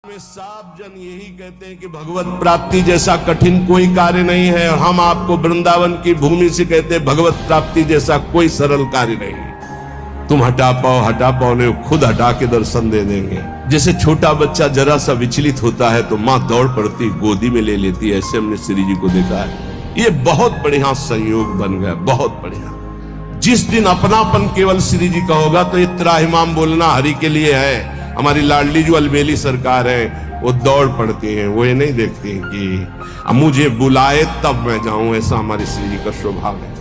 में साफ जन यही कहते हैं कि भगवत प्राप्ति जैसा कठिन कोई कार्य नहीं है, और हम आपको वृंदावन की भूमि से कहते हैं भगवत प्राप्ति जैसा कोई सरल कार्य नहीं। तुम हटा पाओ नहीं, खुद हटा के दर्शन दे देंगे। जैसे छोटा बच्चा जरा सा विचलित होता है तो माँ दौड़ पड़ती गोदी में ले लेती है, ऐसे हमने श्री जी को देखा है। ये बहुत बढ़िया संयोग बन गया, बहुत बढ़िया। जिस दिन अपनापन केवल श्री जी का होगा तो ये त्राहिमाम बोलना हरि के लिए है। हमारी लाडली जो अलबेली सरकार है वो दौड़ पड़ती हैं, वो ये नहीं देखती हैं कि मुझे बुलाए तब मैं जाऊं, ऐसा हमारी श्री जी का स्वभाव है।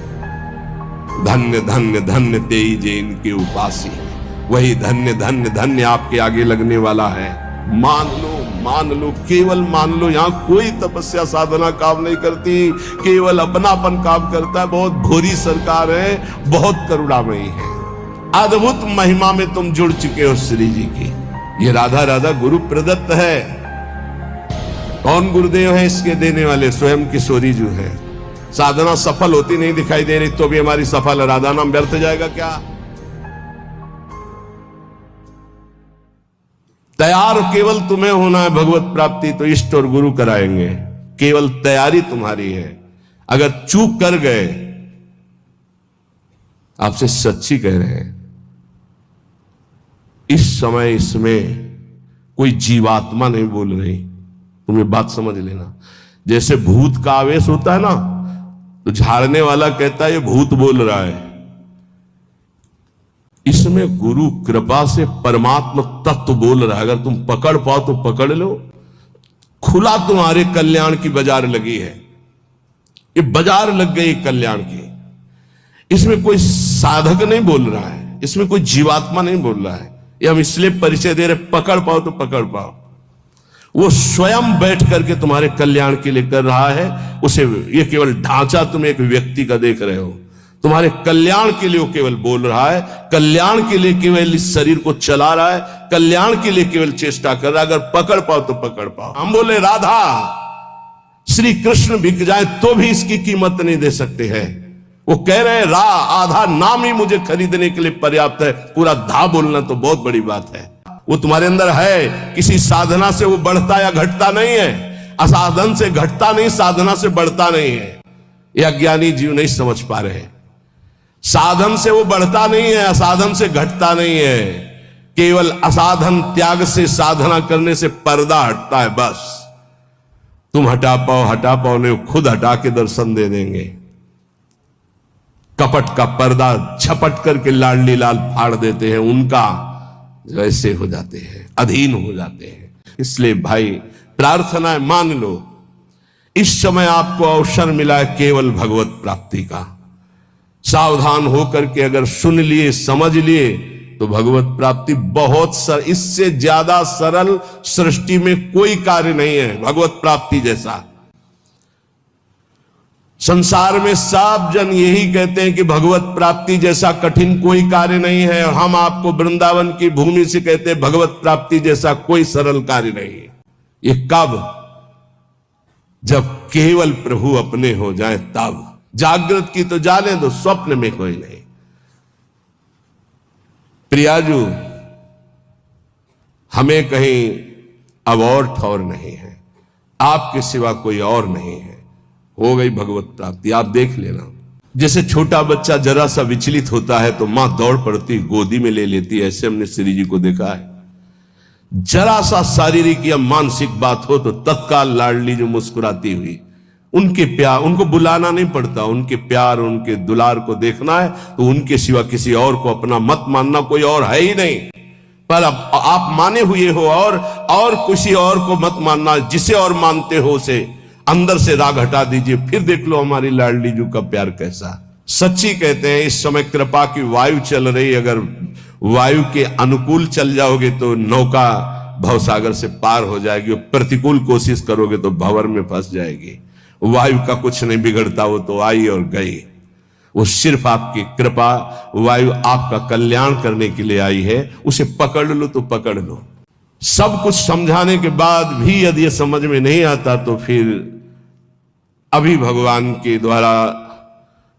धन्य धन्य धन्य तेई जे इनके उपासी, वही धन्य धन्य धन्य आपके आगे लगने वाला है। मान लो, केवल मान लो। यहाँ कोई तपस्या साधना काम नहीं करती, केवल अपनापन काम करता है। बहुत भोरी सरकार है, बहुत करुणामयी है। अद्भुत महिमा में तुम जुड़ चुके हो श्री जी की। ये राधा राधा गुरु प्रदत्त है। कौन गुरुदेव है इसके देने वाले? स्वयं किशोरी जी है। साधना सफल होती नहीं दिखाई दे रही तो भी हमारी सफल है। राधा नाम व्यर्थ जाएगा क्या? तैयार केवल तुम्हें होना है भगवत प्राप्ति, तो इष्ट और गुरु कराएंगे। केवल तैयारी तुम्हारी है। अगर चूक कर गए, आपसे सच्ची कह रहे हैं, इस समय इसमें कोई जीवात्मा नहीं बोल रही। तुम ये बात समझ लेना। जैसे भूत का आवेश होता है ना, तो झाड़ने वाला कहता है ये भूत बोल रहा है। इसमें गुरु कृपा से परमात्मा तत्व बोल रहा है। अगर तुम पकड़ पाओ तो पकड़ लो। खुला तुम्हारे कल्याण की बाजार लगी है। ये बाजार लग गई कल्याण की। इसमें कोई साधक नहीं बोल रहा है, इसमें कोई जीवात्मा नहीं बोल रहा है। ये हम इसलिए परिचय दे रहे, पकड़ पाओ तो पकड़ पाओ। वो स्वयं बैठ करके तुम्हारे कल्याण के लिए कर रहा है। उसे ये केवल ढांचा तुम एक व्यक्ति का देख रहे हो। तुम्हारे कल्याण के लिए वो केवल बोल रहा है, कल्याण के लिए केवल इस शरीर को चला रहा है, कल्याण के लिए केवल चेष्टा कर रहा है। अगर पकड़ पाओ तो पकड़ पाओ। हम बोले राधा श्री कृष्ण बिक जाए तो भी इसकी कीमत नहीं दे सकते हैं। वो कह रहे हैं आधा नाम ही मुझे खरीदने के लिए पर्याप्त है, पूरा धा बोलना तो बहुत बड़ी बात है। वो तुम्हारे अंदर है। किसी साधना से वो बढ़ता या घटता नहीं है। असाधन से घटता नहीं, साधना से बढ़ता नहीं है। ये अज्ञानी जीव नहीं समझ पा रहे। साधन से वो बढ़ता नहीं है, असाधन से घटता नहीं है। केवल असाधन त्याग से साधना करने से पर्दा हटता है, बस। तुम हटा पाओ नहीं, खुद हटा के दर्शन दे देंगे। कपट का पर्दा झपट करके लाडली लाल फाड़ देते हैं, उनका वैसे हो जाते हैं, अधीन हो जाते हैं। इसलिए भाई प्रार्थना है, मान लो इस समय आपको अवसर मिला है केवल भगवत प्राप्ति का। सावधान होकर के अगर सुन लिए, समझ लिए तो भगवत प्राप्ति बहुत इससे ज्यादा सरल सृष्टि में कोई कार्य नहीं है भगवत प्राप्ति जैसा। संसार में साफ जन यही कहते हैं कि भगवत प्राप्ति जैसा कठिन कोई कार्य नहीं है, और हम आपको वृंदावन की भूमि से कहते हैं भगवत प्राप्ति जैसा कोई सरल कार्य नहीं है। ये कब? जब केवल प्रभु अपने हो जाए तब। जागृत की तो जाने दो, स्वप्न में कोई नहीं। प्रियाजू, हमें कहीं अब और ठौर नहीं है, आपके सिवा कोई और नहीं है। हो गई भगवत प्राप्ति। आप देख लेना। जैसे छोटा बच्चा जरा सा विचलित होता है तो मां दौड़ पड़ती गोदी में ले लेती है, ऐसे हमने श्री जी को देखा है। जरा सा शारीरिक या मानसिक बात हो तो तत्काल लाडली जो मुस्कुराती हुई, उनके प्यार, उनको बुलाना नहीं पड़ता, उनके प्यार उनके दुलार को देखना है तो उनके सिवा किसी और को अपना मत मानना, कोई और है ही नहीं। पर अब आप माने हुए हो और किसी और को मत मानना। जिसे और मानते हो उसे अंदर से राग हटा दीजिए, फिर देख लो हमारी लाडली जी का प्यार कैसा। सच्ची कहते हैं इस समय कृपा की वायु चल रही, अगर वायु के अनुकूल चल जाओगे तो नौका भवसागर से पार हो जाएगी, प्रतिकूल कोशिश करोगे तो भंवर में फंस जाएगी। वायु का कुछ नहीं बिगड़ता, वो तो आई और गई। वो सिर्फ आपकी कृपा, वायु आपका कल्याण करने के लिए आई है। उसे पकड़ लो तो पकड़ लो। सब कुछ समझाने के बाद भी यदि ये समझ में नहीं आता तो फिर अभी भगवान के द्वारा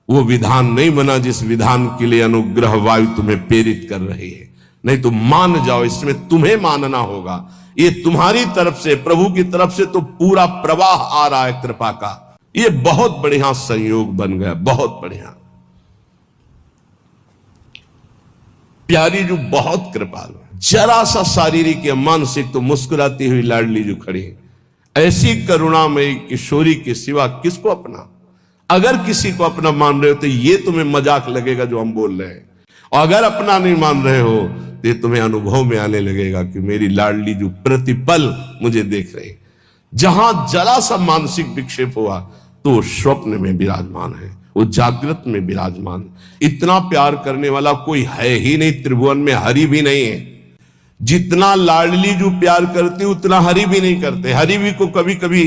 वो विधान नहीं बना जिस विधान के लिए अनुग्रह वायु तुम्हें प्रेरित कर रही है। नहीं तो मान जाओ, इसमें तुम्हें मानना होगा। ये तुम्हारी तरफ से, प्रभु की तरफ से तो पूरा प्रवाह आ रहा है कृपा का। ये बहुत बढ़िया संयोग बन गया, बहुत बढ़िया। प्यारी जो बहुत कृपालु, जरा सा शारीरिक या मानसिक तो मुस्कुराती हुई लाडली जो खड़ी, ऐसी करुणामयी किशोरी के सिवा किसको अपना? अगर किसी को अपना मान रहे हो तो ये तुम्हें मजाक लगेगा जो हम बोल रहे हैं, और अगर अपना नहीं मान रहे हो तो ये तुम्हें अनुभव में आने लगेगा कि मेरी लाडली जो प्रतिपल मुझे देख रही। जहां जरा सा मानसिक विक्षेप हुआ तो स्वप्न में विराजमान है, वो जागृत में विराजमान। इतना प्यार करने वाला कोई है ही नहीं, त्रिभुवन में हरि भी नहीं है। जितना लाडली जो प्यार करती उतना हरि भी नहीं करते। हरि भी को कभी कभी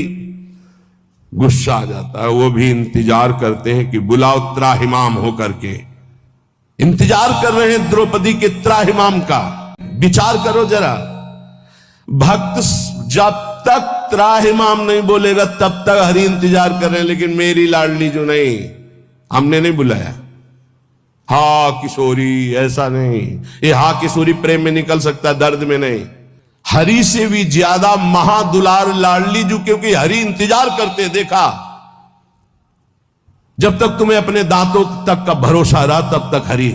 गुस्सा आ जाता है, वो भी इंतजार करते हैं कि बुलाओ त्राहिमाम होकर के। इंतजार कर रहे हैं द्रौपदी के त्राहिमाम का। विचार करो जरा, भक्त जब तक त्राहिमाम नहीं बोलेगा तब तक हरि इंतजार कर रहे हैं, लेकिन मेरी लाडली जो नहीं, हमने नहीं बुलाया। हा किशोरी, ऐसा नहीं। ये हा किशोरी प्रेम में निकल सकता है, दर्द में नहीं। हरि से भी ज्यादा महादुलार लाडली जो, क्योंकि हरि इंतजार करते देखा। जब तक तुम्हें अपने दांतों तक का भरोसा रहा तब तक हरि,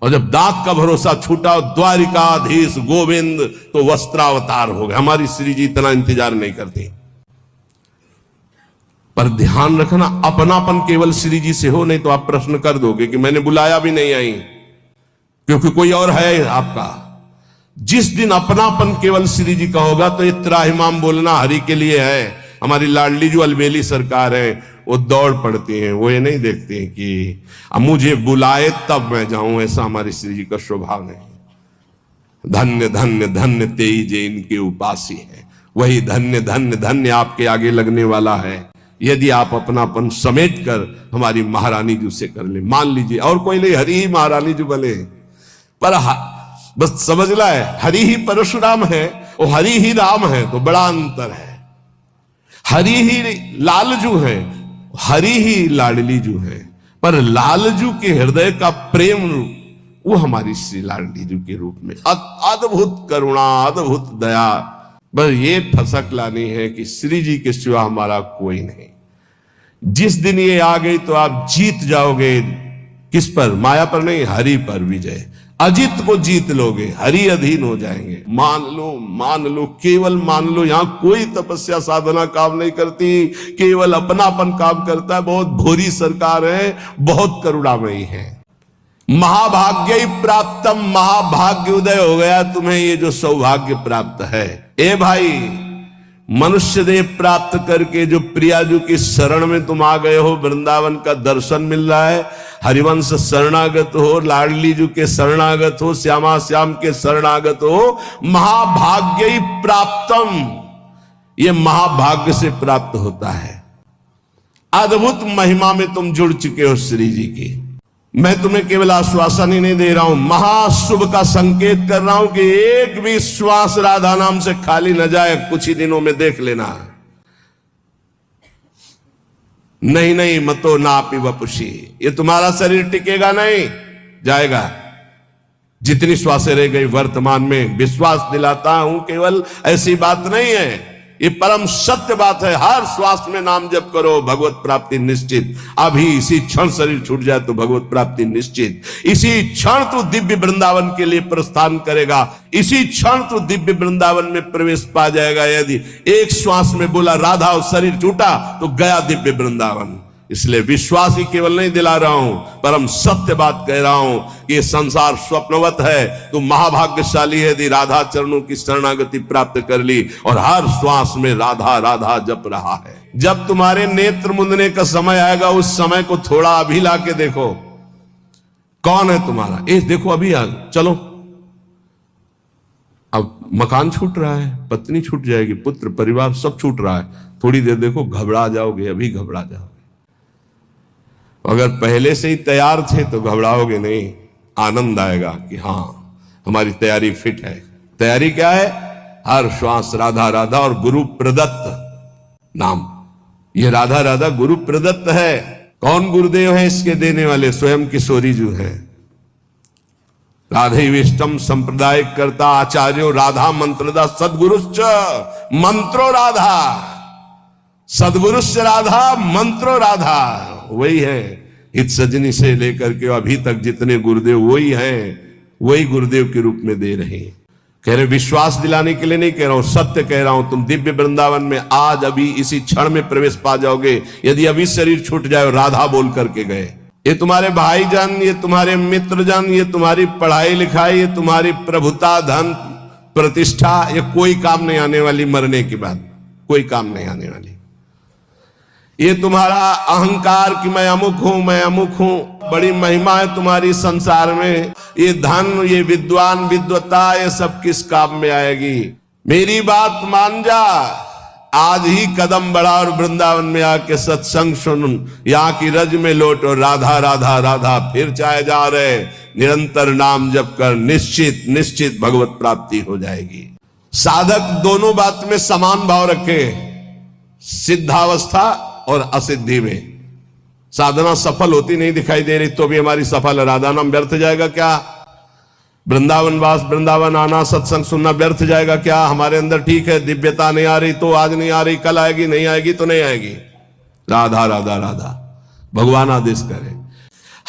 और जब दांत का भरोसा छूटा द्वारिकाधीश गोविंद तो वस्त्रावतार हो गए। हमारी श्री जी इतना इंतजार नहीं करती। पर ध्यान रखना, अपनापन केवल श्री जी से हो, नहीं तो आप प्रश्न कर दोगे कि मैंने बुलाया भी नहीं आई, क्योंकि कोई और है आपका। जिस दिन अपनापन केवल श्री जी का होगा तो ये त्राहिमाम बोलना हरि के लिए है। हमारी लाडली जो अलबेली सरकार है वो दौड़ पड़ती हैं, वो ये नहीं देखती हैं कि अब मुझे बुलाए तब मैं जाऊं, ऐसा हमारी श्री जी का स्वभाव नहीं। धन्य धन्य धन्य तेई जे इनके उपासी है, वही धन्य धन्य धन्य आपके आगे लगने वाला है, यदि आप अपनापन समेट कर हमारी महारानी जी से कर ले। मान लीजिए और कोई नहीं, हरि ही महारानी जी बने, पर बस समझ ला है हरि ही परशुराम है और हरि ही राम है, तो बड़ा अंतर है। हरि ही लालजू है, हरि ही लाडली जू है, पर लालजू के हृदय का प्रेम वो हमारी श्री लाडली जू के रूप में अद्भुत करुणा, अद्भुत दया। बस ये ठसक लानी है कि श्री जी के सिवा हमारा कोई नहीं। जिस दिन ये आ गई तो आप जीत जाओगे। किस पर? माया पर नहीं, हरि पर विजय। अजित को जीत लोगे, हरि अधीन हो जाएंगे। मान लो, केवल मान लो। यहां कोई तपस्या साधना काम नहीं करती, केवल अपनापन काम करता है। बहुत भोरी सरकार है, बहुत करुणामयी है। महाभाग्य प्राप्तम, महाभाग्य उदय हो गया तुम्हें, ये जो सौभाग्य प्राप्त है। ए भाई, मनुष्य देह प्राप्त करके जो प्रियाजू की शरण में तुम आ गए हो, वृंदावन का दर्शन मिल रहा है, हरिवंश शरणागत हो, लाडली जू के शरणागत हो, श्यामा श्याम के शरणागत हो। महाभाग्य प्राप्तम, ये महाभाग्य से प्राप्त होता है। अद्भुत महिमा में तुम जुड़ चुके हो श्री जी की। मैं तुम्हें केवल आश्वासन ही नहीं दे रहा हूं, महाशुभ का संकेत कर रहा हूं कि एक भी श्वास राधा नाम से खाली न जाए। कुछ ही दिनों में देख लेना। नहीं मतो नापी वपुषी, ये तुम्हारा शरीर टिकेगा नहीं, जाएगा। जितनी श्वासें रह गई वर्तमान में, विश्वास दिलाता हूं केवल ऐसी बात नहीं है, ये परम सत्य बात है। हर श्वास में नाम जप करो, भगवत प्राप्ति निश्चित। अभी इसी क्षण शरीर छूट जाए तो भगवत प्राप्ति निश्चित। इसी क्षण तू दिव्य वृंदावन के लिए प्रस्थान करेगा, इसी क्षण तू दिव्य वृंदावन में प्रवेश पा जाएगा। यदि एक श्वास में बोला राधा और शरीर छूटा तो गया दिव्य वृंदावन। इसलिए विश्वास ही केवल नहीं दिला रहा हूं, परम सत्य बात कह रहा हूं कि ये संसार स्वप्नवत है। तो महाभाग्यशाली है यदि राधा चरणों की शरणागति प्राप्त कर ली और हर श्वास में राधा राधा जप रहा है। जब तुम्हारे नेत्र मुंदने का समय आएगा, उस समय को थोड़ा अभी ला के देखो, कौन है तुम्हारा। देखो अभी चलो, अब मकान छूट रहा है, पत्नी छूट जाएगी, पुत्र परिवार सब छूट रहा है। थोड़ी देर देखो, घबरा जाओगे, अभी घबरा जाओगे। अगर पहले से ही तैयार थे तो घबराओगे नहीं, आनंद आएगा कि हां हमारी तैयारी फिट है। तैयारी क्या है? हर श्वास राधा राधा और गुरु प्रदत्त नाम। ये राधा राधा गुरु प्रदत्त है। कौन गुरुदेव है इसके देने वाले? स्वयं किशोरी जी हैं। राधे विष्टम संप्रदायिक करता आचार्यो राधा मंत्रदा सदगुरुश्च मंत्रो राधा, सदगुरुश्च राधा मंत्रो राधा। वही है इत सजनी से लेकर के अभी तक जितने गुरुदेव वही हैं, वही गुरुदेव के रूप में दे रहे हैं। कह रहे विश्वास दिलाने के लिए नहीं कह रहा हूं, सत्य कह रहा हूं। तुम दिव्य वृंदावन में आज अभी इसी क्षण में प्रवेश पा जाओगे यदि अभी शरीर छूट जाए। राधा बोल करके गए। ये तुम्हारे भाईजान, ये तुम्हारे मित्रजन, ये तुम्हारी पढ़ाई लिखाई, ये तुम्हारी प्रभुता, धन, प्रतिष्ठा, ये कोई काम नहीं आने वाली। मरने के बाद कोई काम नहीं आने वाली। ये तुम्हारा अहंकार कि मैं अमुक हूं, मैं अमुक हूं, बड़ी महिमा है तुम्हारी संसार में। ये धन, ये विद्वान, विद्वता, ये सब किस काम में आएगी। मेरी बात मान जा, आज ही कदम बढ़ा और वृंदावन में आके सत्संग सुन, यहाँ की रज में लौट और राधा राधा राधा फिर चाहे जा रहे। निरंतर नाम जप कर, निश्चित निश्चित भगवत प्राप्ति हो जाएगी। साधक दोनों बात में समान भाव रखे, सिद्धावस्था और असिद्धि में। साधना सफल होती नहीं दिखाई दे रही तो भी हमारी सफल है। राधा नाम व्यर्थ जाएगा क्या? वृंदावन वास, वृंदावन आना, सत्संग सुनना व्यर्थ जाएगा क्या? हमारे अंदर ठीक है दिव्यता नहीं आ रही तो आज नहीं आ रही, कल आएगी, नहीं आएगी तो नहीं आएगी। राधा राधा राधा, भगवान आदेश करे।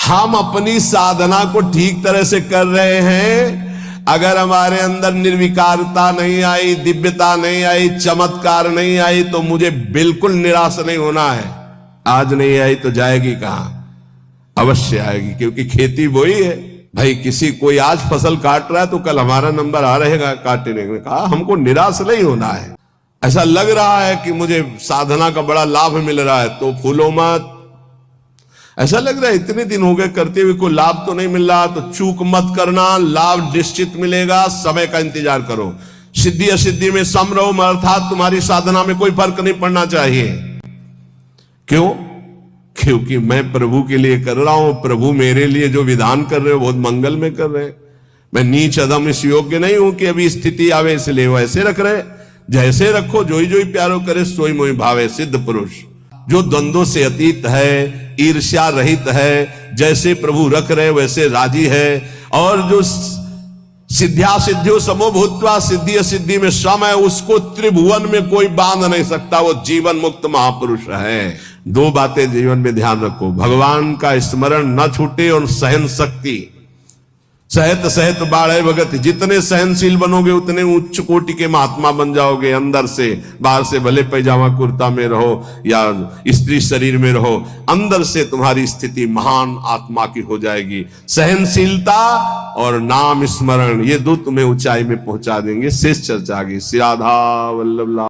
हम अपनी साधना को ठीक तरह से कर रहे हैं। अगर हमारे अंदर निर्विकारता नहीं आई, दिव्यता नहीं आई, चमत्कार नहीं आई तो मुझे बिल्कुल निराश नहीं होना है। आज नहीं आई तो जाएगी कहां? अवश्य आएगी, क्योंकि खेती वही है भाई। किसी कोई आज फसल काट रहा है तो कल हमारा नंबर आ रहेगा काटने में। कहा हमको निराश नहीं होना है। ऐसा लग रहा है कि मुझे साधना का बड़ा लाभ मिल रहा है तो फूलो मत। ऐसा लग रहा है इतने दिन हो गए करते हुए कोई लाभ तो नहीं मिल रहा, तो चूक मत करना, लाभ निश्चित मिलेगा। समय का इंतजार करो। सिद्धि असिद्धि में सम रहो, अर्थात तुम्हारी साधना में कोई फर्क नहीं पड़ना चाहिए। क्यों? क्योंकि मैं प्रभु के लिए कर रहा हूं। प्रभु मेरे लिए जो विधान कर रहे हो बहुत मंगल में कर रहे हैं। मैं नीच अधम इस योग्य नहीं हूं कि अभी स्थिति आवे इसलिए वैसे रख रहे। जैसे रखो, जोई जोई प्यारो करे सोई मोई भावे। सिद्ध पुरुष जो द्वंद्वों से अतीत है, ईर्ष्या रहित है, जैसे प्रभु रख रहे वैसे राजी है। और जो सिद्ध्या सिद्धियों समो भूत्वा, सिद्धि असिद्धि में सम है, उसको त्रिभुवन में कोई बांध नहीं सकता। वो जीवन मुक्त महापुरुष है। दो बातें जीवन में ध्यान रखो, भगवान का स्मरण न छूटे और सहन शक्ति। सहत सहत बाढ़े भगत, जितने सहनशील बनोगे उतने उच्च कोटि के महात्मा बन जाओगे। अंदर से, बाहर से भले पैजामा कुर्ता में रहो या स्त्री शरीर में रहो, अंदर से तुम्हारी स्थिति महान आत्मा की हो जाएगी। सहनशीलता और नाम स्मरण, ये दो तुम्हें ऊंचाई में पहुंचा देंगे। शेष चर्चा आगे। श्री राधा वल्लभ।